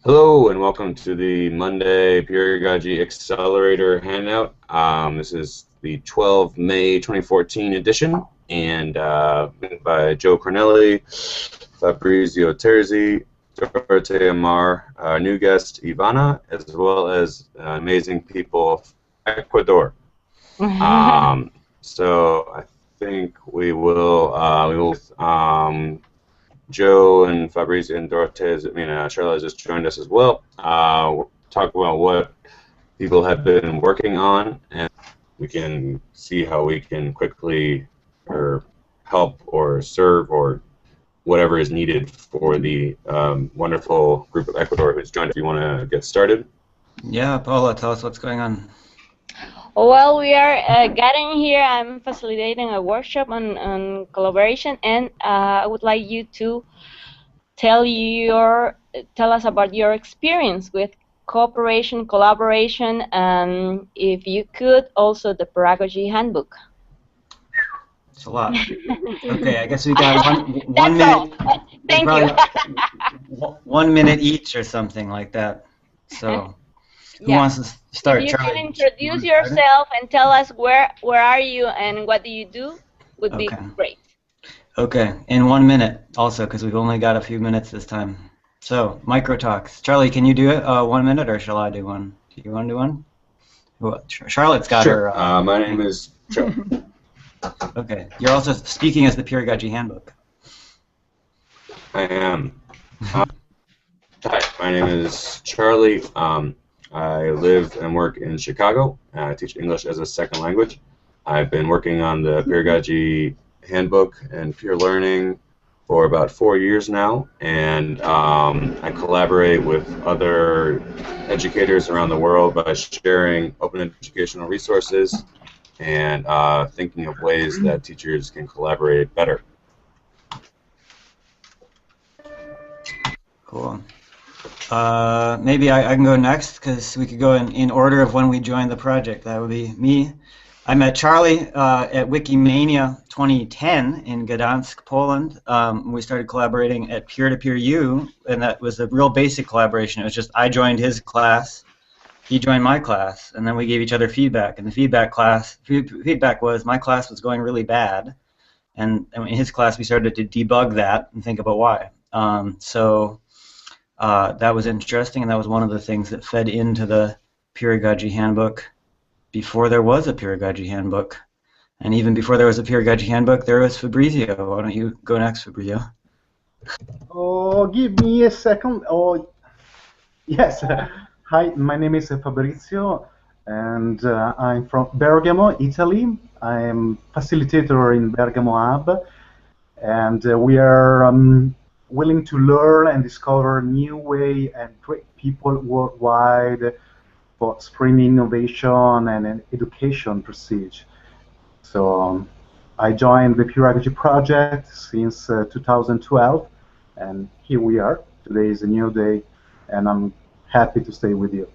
Hello and welcome to the Monday Peeragogy Accelerator handout. This is the 12 May 2014 edition, and by Joe Cornelli, Fabrizio Terzi, Dorothea Amar, our new guest Ivana, as well as amazing people of Ecuador. So I think we will Joe and Fabrizio and Dorothea, Charlotte just joined us as well. We'll talk about what people have been working on, and we can see how we can quickly or help or serve or whatever is needed for the wonderful group of Ecuador who's joined. If you want to get started. Yeah, Paula, tell us what's going on. Well, we are getting here. I'm facilitating a workshop on collaboration, and I would like you to tell us about your experience with cooperation, collaboration, and if you could, also the Peeragogy handbook. It's a lot. Okay, I guess we got one minute. Thank you. 1 minute each or something like that. So. Who wants to start? If you Charlie, can introduce yourself and tell us where are you and what do you do, would be great. Okay, in 1 minute also, because we've only got a few minutes this time. So, micro talks. Charlie, can you do it 1 minute, or shall I do one? Do you want to do one? Well, Charlotte's got her. My name is Joe. Okay, you're also speaking as the Peeragogy handbook. I am. Hi, my name is Charlie. I live and work in Chicago. I teach English as a second language. I've been working on the Peeragogy handbook and peer learning for about 4 years now, and I collaborate with other educators around the world by sharing open educational resources and thinking of ways that teachers can collaborate better. Cool. Maybe I can go next, because we could go in order of when we joined the project. That would be me. I met Charlie at Wikimania 2010 in Gdansk, Poland. We started collaborating at Peer-to-Peer U, and that was a real basic collaboration. It was just I joined his class, he joined my class, and then we gave each other feedback. And the feedback was my class was going really bad, and in his class we started to debug that and think about why. That was interesting, and that was one of the things that fed into the Peeragogy handbook before there was a Peeragogy handbook. And even before there was a Peeragogy handbook, there was Fabrizio. Why don't you go next, Fabrizio? Oh, give me a second. Oh, yes. Hi, my name is Fabrizio, and I'm from Bergamo, Italy. I'm facilitator in Bergamo Hub, and we are willing to learn and discover new way and great people worldwide for streaming innovation and education prestige. So I joined the Peeragogy project since 2012, and here we are. Today is a new day, and I'm happy to stay with you.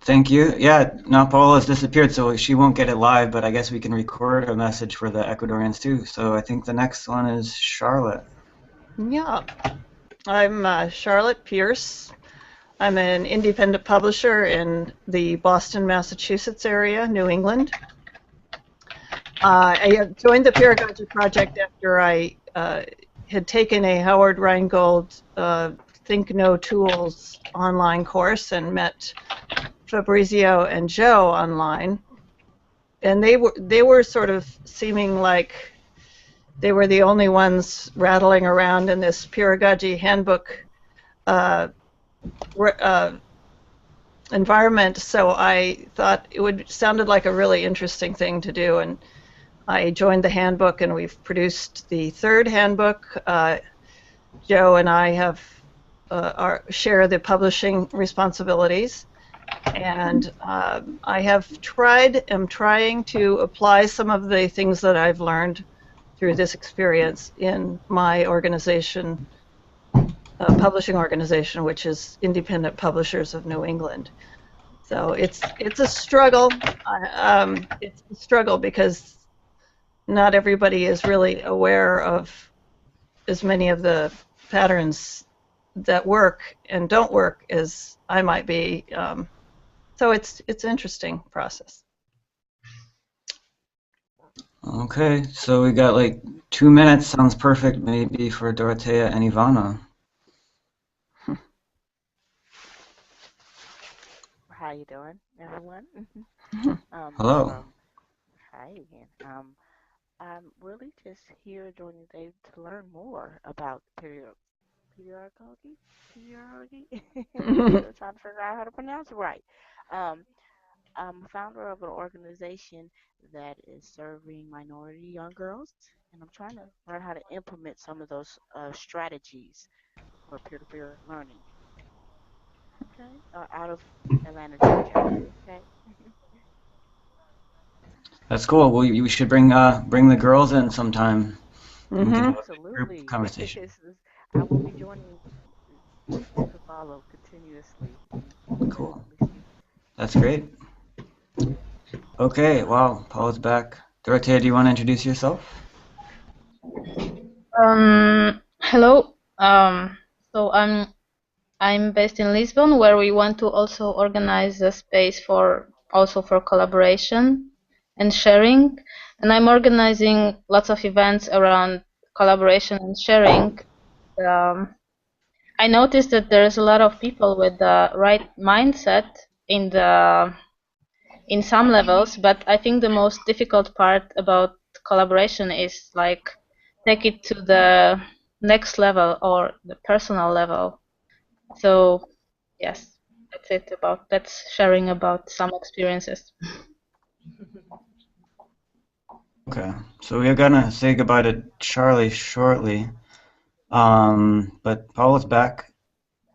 Thank you. Yeah, now Paula's disappeared, so she won't get it live, but I guess we can record a message for the Ecuadorians too. So I think the next one is Charlotte. Yeah, I'm Charlotte Pierce. I'm an independent publisher in the Boston, Massachusetts area, New England. I joined the Peeragogy project after I had taken a Howard Rheingold Think No Tools online course and met Fabrizio and Joe online, and they were sort of seeming like they were the only ones rattling around in this Peeragogy handbook environment. So I thought it sounded like a really interesting thing to do, and I joined the handbook, and we've produced the third handbook. Joe and I have share the publishing responsibilities. And I am trying to apply some of the things that I've learned through this experience in my organization, publishing organization, which is Independent Publishers of New England. So it's a struggle. It's a struggle because not everybody is really aware of as many of the patterns that work and don't work as I might be. So it's an interesting process. Okay, so we got like 2 minutes. Sounds perfect, maybe for Dorothea and Ivana. How you doing, everyone? Hello. Hi again. I'm really just here during the day to learn more about pedagogy. Pedagogy. Still trying to figure out how to pronounce it right. Um, I'm a founder of an organization that is serving minority young girls, and I'm trying to learn how to implement some of those strategies for peer-to-peer learning. Okay, out of Atlanta, Georgia. Okay. That's cool. We should bring the girls in sometime. We can have a group Absolutely. conversation. I will be joining to follow continuously and Cool. definitely see. That's great. Okay, wow, Paula's back. Dorothea, do you want to introduce yourself? Hello. So I'm based in Lisbon, where we want to also organize a space for collaboration and sharing. And I'm organizing lots of events around collaboration and sharing. Um, I noticed that there's a lot of people with the right mindset in some levels, but I think the most difficult part about collaboration is like take it to the next level or the personal level. So yes, that's sharing about some experiences. Okay, so we're gonna say goodbye to Charlie shortly. But Paula's back.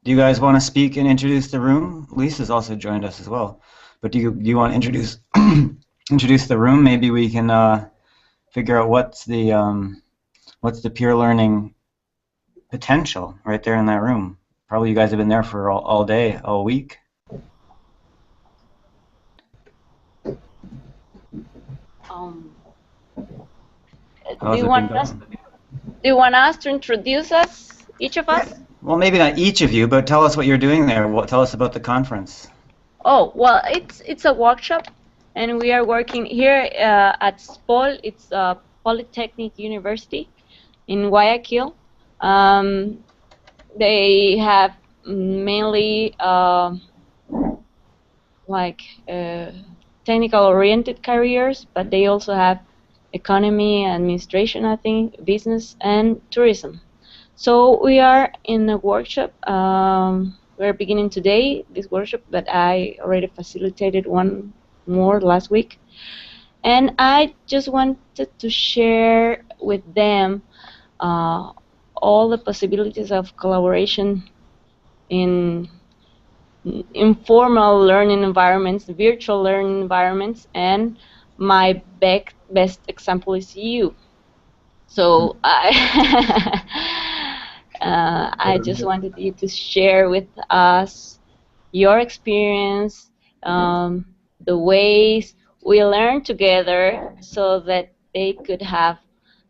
Do you guys want to speak and introduce the room? Lisa's also joined us as well. But do you want to introduce introduce the room? Maybe we can figure out what's the peer learning potential right there in that room. Probably you guys have been there for all day, all week. Do you want us to introduce us, each of us? Well, maybe not each of you, but tell us what you're doing there. Tell us about the conference. Oh, well, it's a workshop, and we are working here at SPOL. It's Polytechnic University in Guayaquil. They have mainly technical-oriented careers, but they also have economy, administration, I think, business, and tourism. So we are in a workshop. We're beginning today this workshop, but I already facilitated one more last week. And I just wanted to share with them all the possibilities of collaboration in informal learning environments, virtual learning environments, and my best example is you. So I just wanted you to share with us your experience, the ways we learn together, so that they could have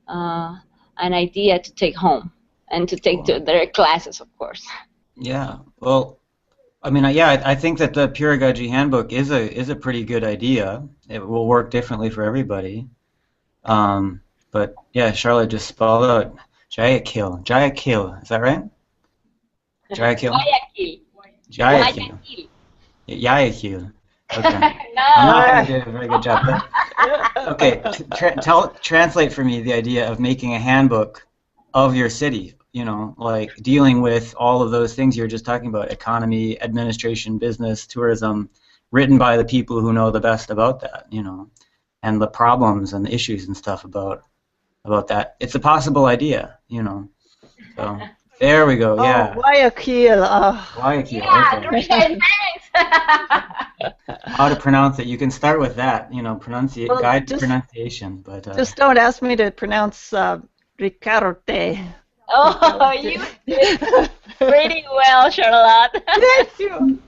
an idea to take home and to take to their classes, of course. Yeah. Well, I mean, yeah, I think that the Peeragogy handbook is a pretty good idea. It will work differently for everybody. But yeah, Charlotte just spelled out Guayaquil. Guayaquil, is that right? Guayaquil. Guayaquil. Guayaquil. Okay. No. I'm not going to do a very good job. But, okay, translate for me the idea of making a handbook of your city. You know, like dealing with all of those things you were just talking about: economy, administration, business, tourism, written by the people who know the best about that. You know, and the problems and the issues and stuff about that. It's a possible idea. You know, so. There we go, yeah. Oh, Guayaquil. Guayaquil, Yeah, okay. thanks. How to pronounce it? You can start with that, you know, Well, guide to pronunciation. But just don't ask me to pronounce Ricarte. Oh, you did pretty well, Charlotte. Thank you.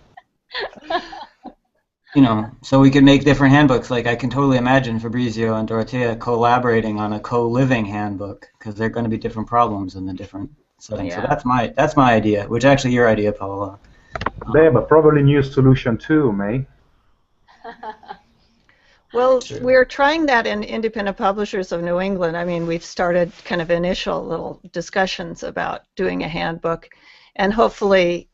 so we could make different handbooks. Like I can totally imagine Fabrizio and Dorothea collaborating on a co-living handbook because there are going to be different problems in the different settings. So Yeah. that's my idea, which actually your idea, Paola. They have a probably new solution too, May. Well, True. we're trying that in Independent Publishers of New England. I mean, we've started kind of initial little discussions about doing a handbook, and hopefully,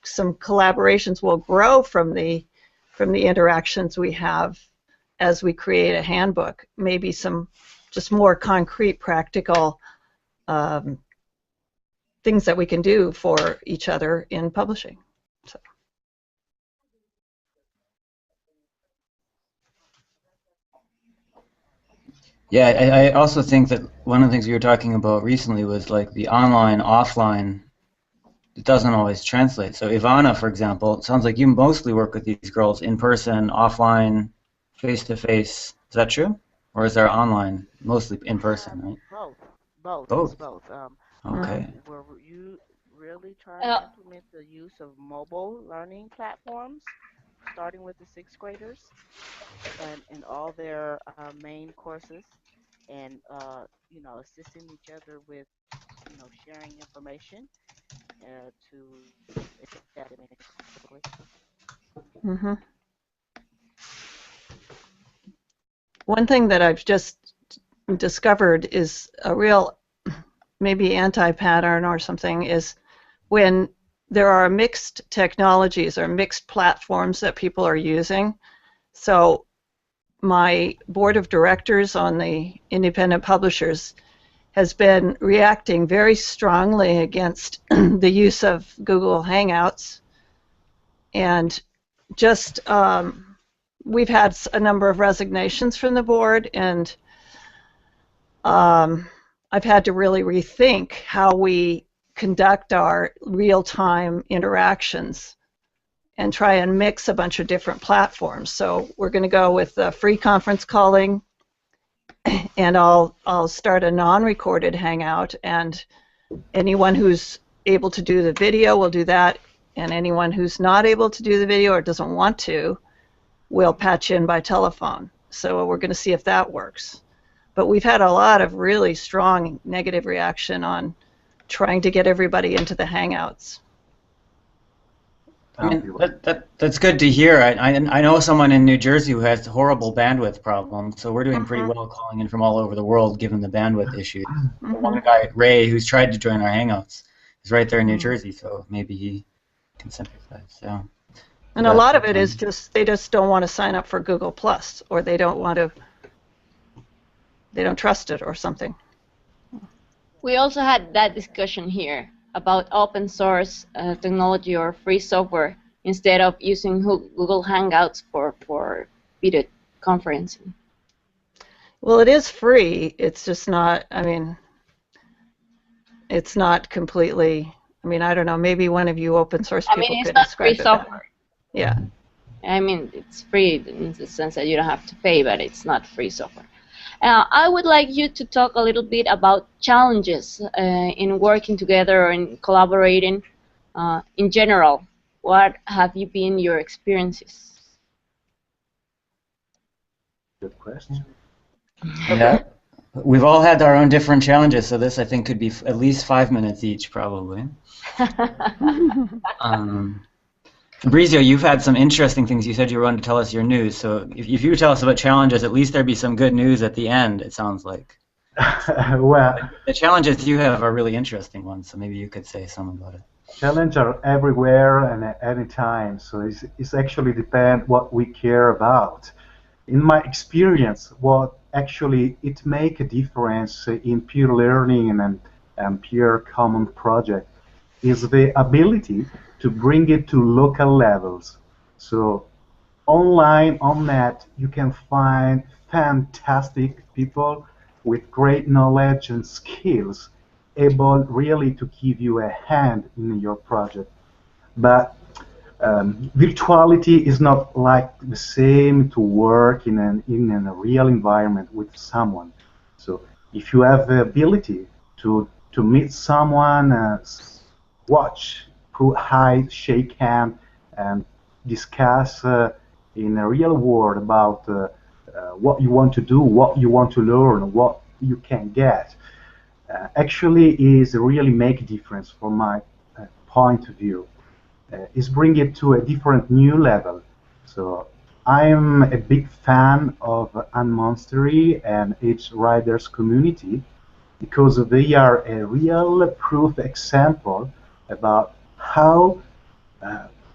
some collaborations will grow from the interactions we have as we create a handbook. Maybe some just more concrete, practical things that we can do for each other in publishing. So. Yeah, I also think that one of the things we were talking about recently was like the online, offline. It doesn't always translate. So Ivana, for example, it sounds like you mostly work with these girls in person, offline, face to face. Is that true? Or is there online, mostly in person, right? Both. It's Both. both. Okay. Where you really try to Uh, implement the use of mobile learning platforms, starting with the sixth graders and in all their main courses, and assisting each other with sharing information to academically. Mm-hmm. One thing that I've just discovered is a real maybe anti-pattern or something is when there are mixed technologies or mixed platforms that people are using. So my board of directors on the independent publishers has been reacting very strongly against the use of Google Hangouts, and just we've had a number of resignations from the board, and I've had to really rethink how we conduct our real-time interactions and try and mix a bunch of different platforms. So we're going to go with free conference calling, and I'll start a non-recorded hangout, and anyone who's able to do the video will do that, and anyone who's not able to do the video or doesn't want to will patch in by telephone. So we're going to see if that works. But we've had a lot of really strong negative reaction on trying to get everybody into the hangouts. I mean, that's good to hear. I know someone in New Jersey who has horrible bandwidth problems, so we're doing pretty well calling in from all over the world given the bandwidth issue. One guy, Ray, who's tried to join our Hangouts, is right there in New Jersey, so maybe he can sympathize. So. And a lot of it is just they just don't want to sign up for Google Plus, or they don't trust it or something. We also had that discussion here about open source technology or free software instead of using Google Hangouts for video conferencing. Well, it is free. It's just not, it's not completely, I don't know, maybe one of you open source people could describe it better. Software. Yeah. I mean, it's free in the sense that you don't have to pay, but it's not free software. I would like you to talk a little bit about challenges in working together and collaborating in general. What have you been your experiences? Good question. Yeah, we've all had our own different challenges, so this I think could be at least 5 minutes each, probably. Fabrizio, you've had some interesting things. You said you were going to tell us your news. So if you tell us about challenges, at least there'd be some good news at the end, it sounds like. Well, the challenges you have are really interesting ones, so maybe you could say something about it. Challenges are everywhere and at any time, so it's actually depend what we care about. In my experience, what actually it make a difference in peer learning and peer common project is the ability to bring it to local levels. So online, on net, you can find fantastic people with great knowledge and skills able really to give you a hand in your project. But virtuality is not like the same to work in a real environment with someone. So if you have the ability to meet someone, watch, put high, shake hand, and discuss in a real world about what you want to do, what you want to learn, what you can get, actually is really make a difference from my point of view. Is bring it to a different new level. So I'm a big fan of Unmonstery and its riders community because they are a real proof example about how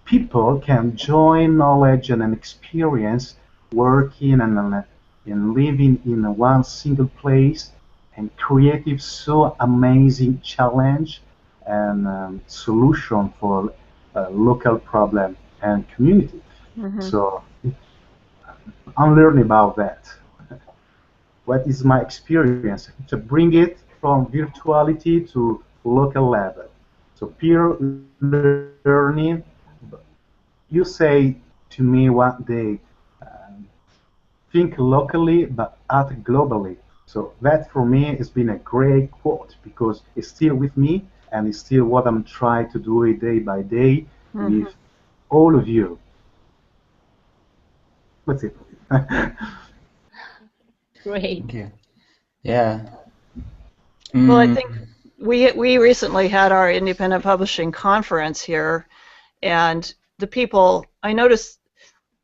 people can join knowledge and an experience working and living in one single place and creative so amazing challenge and solution for local problem and community. Mm-hmm. So I'm learning about that. What is my experience to bring it from virtuality to local level? So peer learning. You say to me one day, think locally but act globally. So that for me has been a great quote because it's still with me and it's still what I'm trying to do it day by day Mm-hmm. with all of you. That's it. Great. Thank you. Yeah. Well, I Mm, think we recently had our independent publishing conference here, and I noticed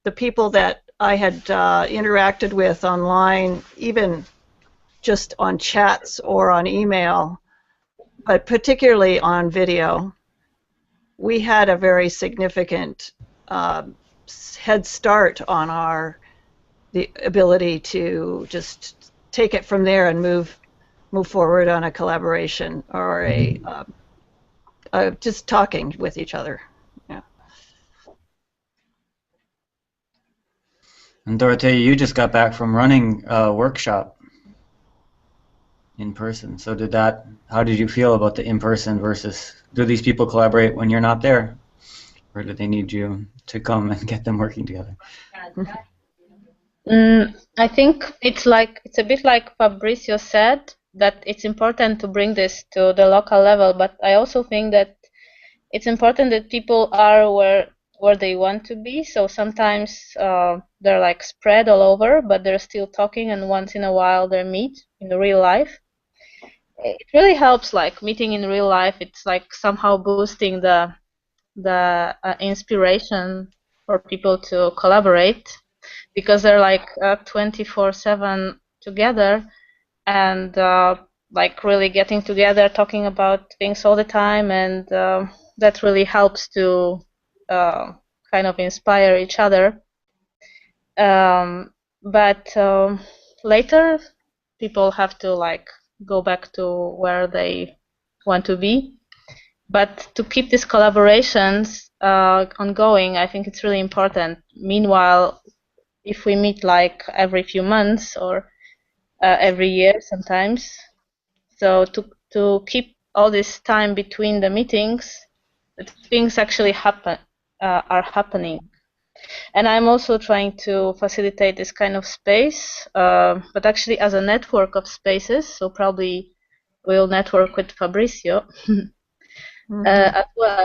the people that I had interacted with online, even just on chats or on email, but particularly on video, we had a very significant head start on the ability to just take it from there and move forward on a collaboration or just talking with each other. Yeah. and Dorothea, you just got back from running a workshop in person. So how did you feel about the in-person versus, do these people collaborate when you're not there? Or do they need you to come and get them working together? I think it's a bit like Fabrizio said, that it's important to bring this to the local level, but I also think that it's important that people are where they want to be. So sometimes they're like spread all over, but they're still talking, and once in a while they meet in the real life. It really helps, like meeting in real life. It's like somehow boosting the inspiration for people to collaborate, because they're like 24/7 together, and like really getting together, talking about things all the time, and that really helps to kind of inspire each other. But later, people have to like go back to where they want to be. But to keep these collaborations ongoing, I think it's really important. Meanwhile, if we meet like every few months or every year sometimes, so to keep all this time between the meetings, that things actually are happening. And I'm also trying to facilitate this kind of space, but actually as a network of spaces. So probably we'll network with Fabrizio as well.